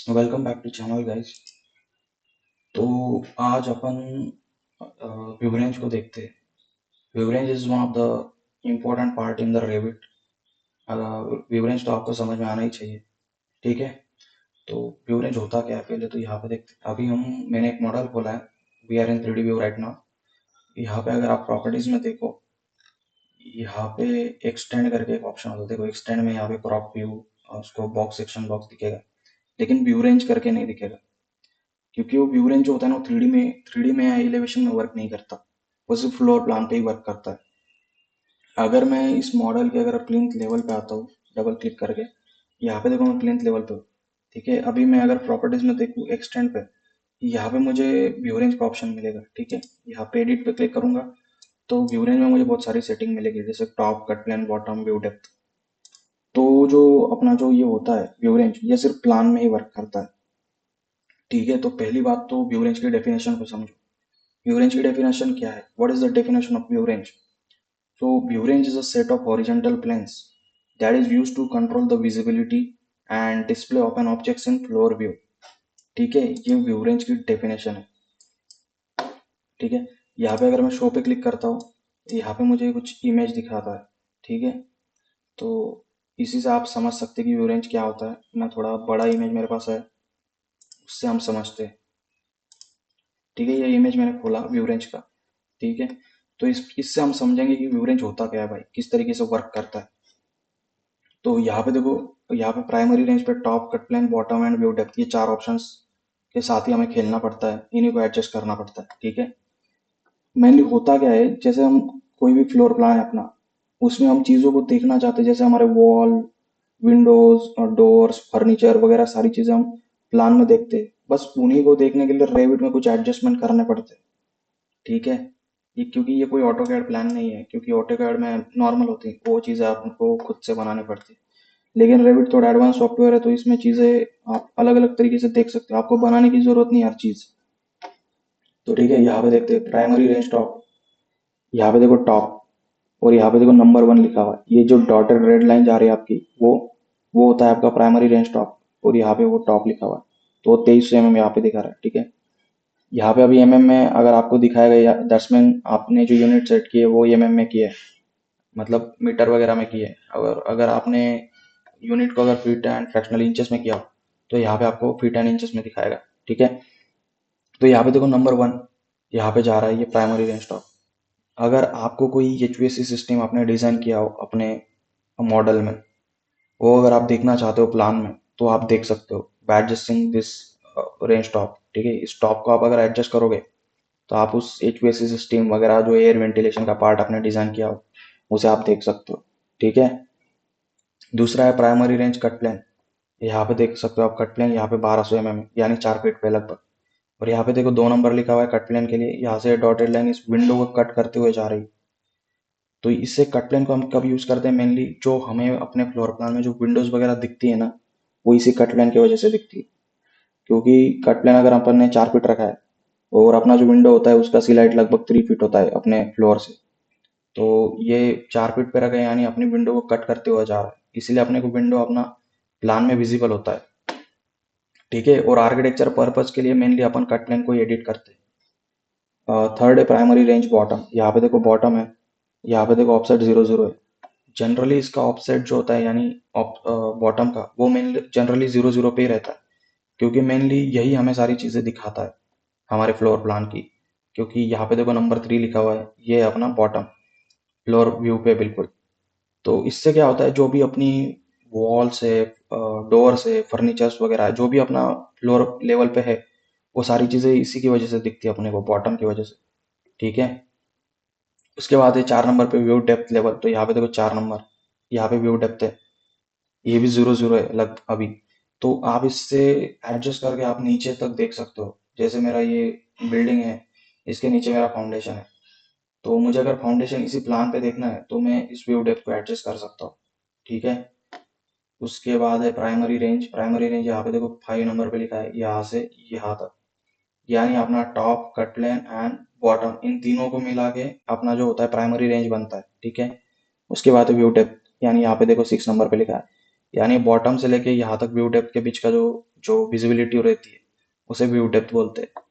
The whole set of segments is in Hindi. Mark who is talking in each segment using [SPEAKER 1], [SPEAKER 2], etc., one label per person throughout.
[SPEAKER 1] Welcome back to channel guys. तो आज अपन व्यू रेंज को देखते हैं। View range is one of the important part in the Revit. View range तो आपको समझ में आना ही चाहिए, ठीक है। तो व्यू रेंज होता क्या है पहले तो यहाँ पे देखते हैं। अभी मैंने एक मॉडल खोला है। We are in 3D view right now. यहाँ पे अगर आप प्रॉपर्टीज में देखो, यहाँ पे एक्सटेंड करके एक ऑप्शन होता है। देखो एक्सटेंड में यहाँ पे क्रॉप व्यू, उसको बॉक्स सेक्शन बॉक्स दिखेगा, लेकिन व्यू रेंज करके नहीं दिखेगा, क्योंकि वो व्यू रेंज जो होता है ना, वो थ्री डी में या एलिवेशन में वर्क नहीं करता। वो सिर्फ फ्लोर प्लान पे ही वर्क करता है। अगर मैं इस मॉडल के अगर प्लिंथ लेवल पे आता हूँ, डबल क्लिक करके, यहाँ पे देखो मैं प्लिंथ लेवल पे हूँ, ठीक है। अभी मैं अगर प्रॉपर्टीज में देखूँ एक्सटेंड पे, यहाँ पे मुझे व्यू रेंज का ऑप्शन मिलेगा, ठीक है। यहाँ पे एडिट पे क्लिक करूंगा तो व्यू रेंज में मुझे बहुत सारी सेटिंग मिलेगी, जैसे top, cut plane, bottom, view depth. तो जो अपना जो ये होता है व्यू रेंज, ये सिर्फ प्लान में ही वर्क करता है, ठीक है। तो पहली बात तो व्यू रेंज की डेफिनेशन को समझो। व्यू रेंज की डेफिनेशन क्या है? What is the definition of view range? So view range is a set of horizontal planes that is used to control the visibility and display of an objects in floor view। ठीक है, ये व्यू रेंज की डेफिनेशन है, ठीक है। यहाँ पे अगर मैं शो पे क्लिक करता हूँ, यहाँ पे मुझे कुछ इमेज दिखाता है, ठीक है। तो इसी से आप समझ सकते हैं कि व्यू रेंज क्या होता है। मैं थोड़ा बड़ा इमेज मेरे पास है, उससे हम समझते हैं, ठीक है। ये इमेज मैंने खोला व्यू रेंज का, ठीक है। तो इससे हम समझेंगे कि व्यू रेंज होता क्या है भाई, किस तरीके से वर्क करता है। तो यहाँ पे देखो, यहाँ पे प्राइमरी रेंज पे top, cut plane, bottom and view depth, ये चार ऑप्शंस के साथ ही हमें खेलना पड़ता है, इन्हीं को एडजस्ट करना पड़ता है, ठीक है। मेनली होता क्या है, जैसे हम कोई भी फ्लोर प्लान है अपना, उसमें हम चीज़ों को देखना चाहते हैं, जैसे हमारे वॉल, विंडोज और डोर्स, फर्नीचर वगैरह सारी चीज़ें हम प्लान में देखते हैं। बस उन्हीं को देखने के लिए रेविट में कुछ एडजस्टमेंट करने पड़ते हैं, ठीक है। ये क्योंकि ये कोई ऑटो कैड प्लान नहीं है, क्योंकि ऑटो कैड में नॉर्मल होती है वो चीज़ें आपको खुद से बनानी पड़ती है। लेकिन रेविट थोड़ा एडवांस सॉफ्टवेयर है, तो इसमें चीजें आप अलग अलग तरीके से देख सकते हो, आपको बनाने की जरूरत नहीं हर चीज। तो ठीक है, यहाँ पे देखते हैं प्राइमरी रेंज टॉप। यहाँ पे देखो टॉप, और यहाँ पे देखो नंबर 1 लिखा हुआ है। ये जो डॉटेड रेड लाइन जा रही है आपकी, वो होता है आपका प्राइमरी रेंज टॉप, और यहाँ पे वो टॉप लिखा हुआ है। तो 2300 mm यहाँ पे दिखा रहा है, ठीक है। यहाँ पे अभी एमएम में अगर आपको दिखाया गया, दैट्समीन आपने जो यूनिट सेट की है वो एमएम में की है, मतलब मीटर वगैरह में की है। अगर अगर आपने यूनिट को अगर फीट एंड फ्रैक्शनल इंचेस में किया हो, तो यहाँ पे आपको फीट एंड इंचेस में दिखाएगा, ठीक है। तो यहाँ पे देखो नंबर 1 यहाँ पे जा रहा है, ये प्राइमरी रेंज टॉप। अगर आपको कोई एचवीएसी सिस्टम आपने डिजाइन किया हो अपने मॉडल में, वो अगर आप देखना चाहते हो प्लान में, तो आप देख सकते हो bye adjusting this range top, ठीक है। इस टॉप को आप अगर एडजस्ट करोगे, तो आप उस एचवीएसी सिस्टम वगैरह जो एयर वेंटिलेशन का पार्ट आपने डिजाइन किया हो, उसे आप देख सकते हो, ठीक है। दूसरा है प्राइमरी रेंज कट प्लेन। यहाँ पे देख सकते हो आप कट प्लेन, यहाँ पे 1200 mm यानी 4 फीट पे लगभग। और यहाँ पे देखो 2 नंबर लिखा हुआ है कट प्लेन के लिए, यहाँ से डॉटेड लाइन इस विंडो को कट करते हुए जा रही। तो इससे कट प्लेन को हम कब यूज करते हैं? मेनली जो हमें अपने फ्लोर प्लान में जो विंडोज वगैरह दिखती है ना, वो इसी कट प्लेन की वजह से दिखती है। क्योंकि कट प्लेन अगर अपन ने 4 फीट रखा है, और अपना जो विंडो होता है उसका सिलाइट लगभग 3 फीट होता है अपने फ्लोर से, तो ये 4 फीट पे रखा है, यानी अपनी विंडो को कट करते हुए जा रहा है, इसलिए अपने को विंडो अपना प्लान में विजिबल होता है, ठीक है। और आर्किटेक्चर पर्पज के लिए मेनली अपन कट प्लेन को एडिट करते हैं। थर्ड है प्राइमरी रेंज बॉटम। यहाँ पे देखो बॉटम है, यहाँ पे देखो ऑफसेट 00 है। जनरली इसका ऑफसेट जो होता है, यानी बॉटम का, वो मेनली जनरली 00 पे ही रहता है, क्योंकि मेनली यही हमें सारी चीजें दिखाता है हमारे फ्लोर प्लान की। क्योंकि यहाँ पे देखो नंबर 3 लिखा हुआ है, ये है अपना बॉटम फ्लोर व्यू पे बिल्कुल। तो इससे क्या होता है, जो भी अपनी वॉल से, डोर से, फर्नीचर्स वगैरह जो भी अपना फ्लोर लेवल पे है, वो सारी चीजें इसी की वजह से दिखती है अपने को, बॉटम की वजह से, ठीक है। उसके बाद है 4 नंबर पे व्यू डेप्थ लेवल। तो यहाँ पे देखो 4 नंबर, यहाँ पे व्यू डेप्थ है, ये भी 00 है लग अभी। तो आप इससे एडजस्ट करके आप नीचे तक देख सकते हो। जैसे मेरा ये बिल्डिंग है, इसके नीचे मेरा फाउंडेशन है, तो मुझे अगर फाउंडेशन इसी प्लान पे देखना है, तो मैं इस व्यू डेप्थ को एडजस्ट कर सकता हूँ, ठीक है। उसके बाद है प्राइमरी रेंज। प्राइमरी रेंज यहाँ पे देखो 5 नंबर पे लिखा है, यहाँ से यहाँ तक, यानी अपना top, cut plane and bottom, इन तीनों को मिला के अपना जो होता है प्राइमरी रेंज बनता है, ठीक है। उसके बाद व्यू डेप्थ, यानी यहाँ पे देखो 6 नंबर पे लिखा है, यानी बॉटम से लेके यहाँ तक व्यू डेप्थ के बीच का जो जो विजिबिलिटी रहती है उसे व्यू डेप्थ बोलते हैं।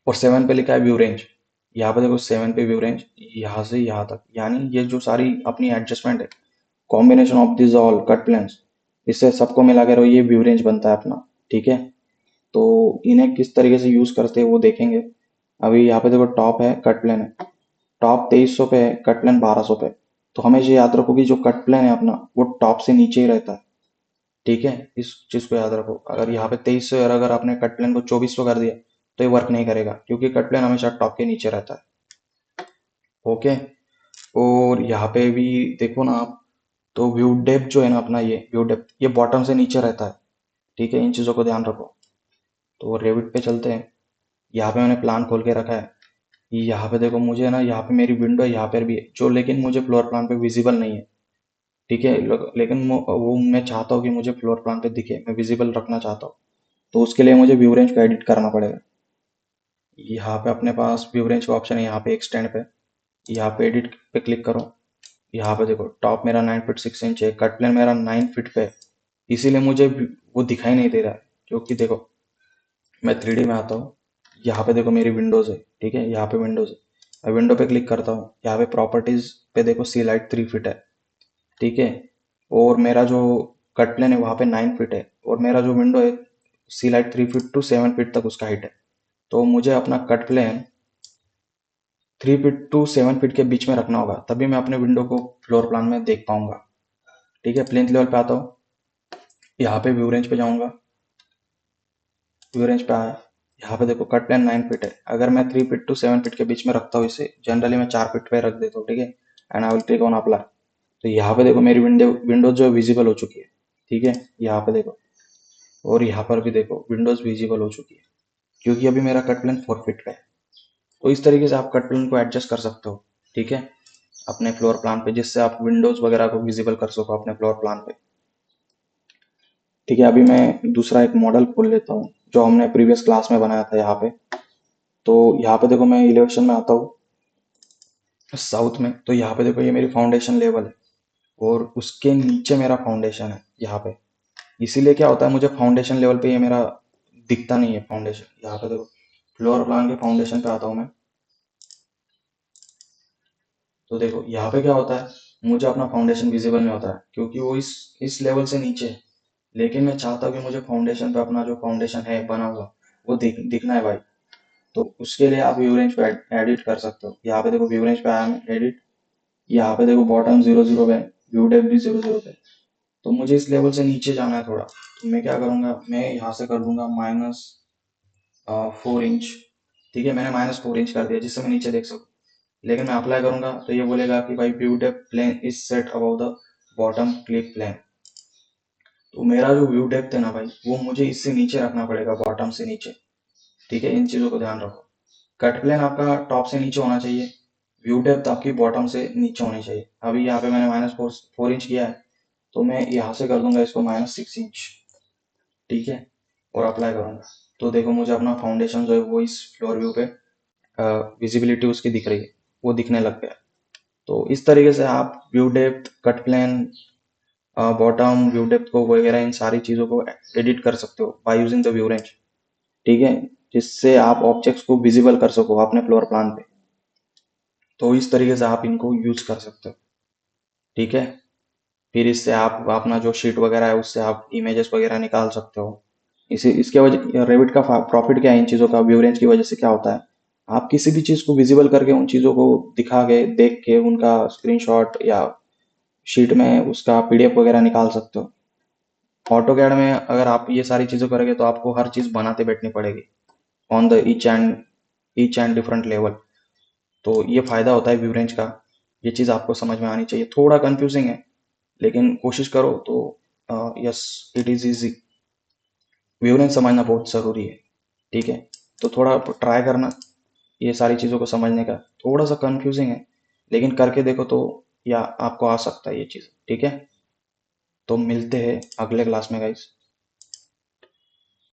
[SPEAKER 1] और 7 पे लिखा है व्यू रेंज। यहाँ पे देखो 7 पे व्यू रेंज यहाँ से यहाँ तक, यानी ये जो सारी अपनी एडजस्टमेंट है, combination of this all cut planes, इससे सबको मिला कर ये व्यू रेंज बनता है अपना। ठीक है, तो इन्हें किस तरीके से यूज करते हैं वो देखेंगे। अभी यहाँ पे देखो टॉप है, कट प्लेन है, टॉप 2300 पे है, कट प्लेन 1200 पे। तो हमें ये याद रखो कि जो कट प्लेन है अपना वो टॉप से नीचे ही रहता है। ठीक है, इस चीज को याद रखो। अगर यहाँ पे 2300 और अगर आपने कट प्लेन को 2400 कर दिया तो ये वर्क नहीं करेगा, क्योंकि कट प्लेन हमेशा टॉप के नीचे रहता है। ओके, और यहाँ पे भी देखो ना आप, तो व्यू डेप्थ जो है ना अपना, ये व्यू डेप्थ ये बॉटम से नीचे रहता है। ठीक है, इन चीज़ों को ध्यान रखो। तो रेविट पे चलते हैं। यहाँ पे मैंने प्लान खोल के रखा है। यहाँ पे देखो मुझे ना, यहाँ पे मेरी विंडो यहाँ पर भी है जो, लेकिन मुझे फ्लोर प्लान पे विजिबल नहीं है। ठीक है, लेकिन वो मैं चाहता हूँ कि मुझे फ्लोर प्लान पे दिखे, मैं विजिबल रखना चाहता हूँ। तो उसके लिए मुझे व्यू रेंज को एडिट करना पड़ेगा। यहाँ पे अपने पास व्यू रेंज का ऑप्शन है, यहाँ पे एक्सटेंड पे, यहाँ पे एडिट पे क्लिक करो। यहाँ पे देखो टॉप मेरा 9 फीट 6 इंच है, कट प्लेन मेरा 9 फीट पे है, इसीलिए मुझे वो दिखाई नहीं दे रहा है। क्योंकि देखो मैं 3D में आता हूँ, यहाँ पे देखो मेरी विंडोज है। ठीक है, यहाँ पे विंडोज है, मैं विंडो पे क्लिक करता हूँ, यहाँ पे प्रॉपर्टीज पे देखो सी लाइट 3 फीट है। ठीक है, और मेरा जो कट प्लेन है वहाँ पे 9 फीट है, और मेरा जो विंडो है सी लाइट 3 फीट to 7 फीट तक उसका हाइट है। तो मुझे अपना cut plane 3 feet to 7 feet के बीच में रखना होगा, तभी मैं अपने विंडो को फ्लोर प्लान में देख पाऊंगा। ठीक है, प्लेन लेवल पे आता हूँ, यहाँ पे व्यू रेंज पे जाऊंगा, व्यू रेंज पे आया, यहाँ पे देखो कट प्लेन 9 फीट है। अगर मैं 3 फीट to 7 फीट के बीच में रखता हूँ इसे, जनरली मैं 4 फीट पे रख देता हूँ। ठीक है, and I will click on apply. तो यहाँ पे देखो मेरी विंडोज जो विजिबल हो चुकी है। ठीक है, यहाँ पे देखो, और यहाँ पर भी देखो विंडोज विजिबल हो चुकी है, क्योंकि अभी मेरा कट प्लेन 4 फीट का है। तो इस तरीके से आप कट प्लेन को एडजस्ट कर सकते हो। ठीक है, अपने फ्लोर प्लान पे, जिससे आप विंडोज वगैरह को विजिबल कर सको अपने फ्लोर प्लान पे। ठीक है, अभी मैं दूसरा एक मॉडल खोल लेता हूँ जो हमने प्रीवियस क्लास में बनाया था यहाँ पे। तो यहाँ पे देखो मैं इलेवेशन में आता हूँ, साउथ में। तो यहाँ पे देखो ये मेरी फाउंडेशन लेवल है, और उसके नीचे मेरा फाउंडेशन है यहाँ पे। इसीलिए क्या होता है, मुझे फाउंडेशन लेवल पे ये मेरा दिखता नहीं है फाउंडेशन। यहाँ पे देखो फ्लोर प्लान के फाउंडेशन पे आता हूँ मैं। तो देखो यहाँ पे क्या होता है, मुझे अपना फाउंडेशन विजिबल नहीं होता है, क्योंकि वो इस लेवल से नीचे है। लेकिन मैं चाहता हूँ कि मुझे फाउंडेशन पे अपना जो फाउंडेशन है बना हुआ वो दिखना है भाई। तो उसके लिए आप व्यू रेंज पे एडिट कर सकते हो। यहाँ पे देखो व्यू रेंज पे आया मैं, एडिट, यहाँ पे देखो बॉटम 00 पे, व्यू डेप्थ भी 00 पे। तो मुझे इस लेवल से नीचे जाना है थोड़ा, तो मैं क्या करूंगा, मैं यहाँ से कर दूंगा -4 इंच। ठीक है, मैंने -4 इंच कर दिया जिससे मैं नीचे देख सकूँ। लेकिन मैं अप्लाई करूंगा तो ये बोलेगा कि भाई view depth plane is set above the bottom clip plane. तो मेरा जो व्यू डेप्थ है ना भाई, वो मुझे इससे नीचे रखना पड़ेगा, बॉटम से नीचे। ठीक है, इन चीज़ों को ध्यान रखो। कट प्लेन आपका टॉप से नीचे होना चाहिए, व्यू डेप्थ आपकी बॉटम से नीचे होनी चाहिए। अभी यहाँ पे मैंने -4 इंच किया है, तो मैं यहाँ से कर दूंगा इसको -6 इंच। ठीक है, और अप्लाई करूंगा। तो देखो मुझे अपना फाउंडेशन जो है वो इस फ्लोर व्यू पे विजिबिलिटी उसकी दिख रही है, वो दिखने लग गया। तो इस तरीके से आप view depth, cut plane, bottom view depth को वगैरह इन सारी चीज़ों को एडिट कर सकते हो by using the view range. ठीक है, जिससे आप ऑब्जेक्ट्स को विजिबल कर सको अपने फ्लोर प्लान पे। तो इस तरीके से आप इनको यूज कर सकते हो। ठीक है, फिर इससे आप अपना जो शीट वगैरह है उससे आप इमेजेस वगैरह निकाल सकते हो। इसे इसके वजह रेविट का प्रॉफिट क्या है इन चीज़ों का, व्यू रेंज की वजह से क्या होता है, आप किसी भी चीज़ को विजिबल करके उन चीज़ों को दिखा के देख के उनका स्क्रीनशॉट या शीट में उसका पीडीएफ वगैरह निकाल सकते हो। ऑटोकैड में अगर आप ये सारी चीज़ें करोगे तो आपको हर चीज़ बनाते बैठनी पड़ेगी on the each and different level. तो ये फ़ायदा होता है व्यू रेंज का। ये चीज़ आपको समझ में आनी चाहिए, थोड़ा कंफ्यूजिंग है लेकिन कोशिश करो तो yes, it is easy. View range समझना बहुत ज़रूरी है। ठीक है, तो थोड़ा ट्राई करना ये सारी चीज़ों को समझने का। थोड़ा सा कंफ्यूजिंग है लेकिन करके देखो तो या आपको आ सकता है ये चीज़। ठीक है, तो मिलते हैं अगले क्लास में गाइस।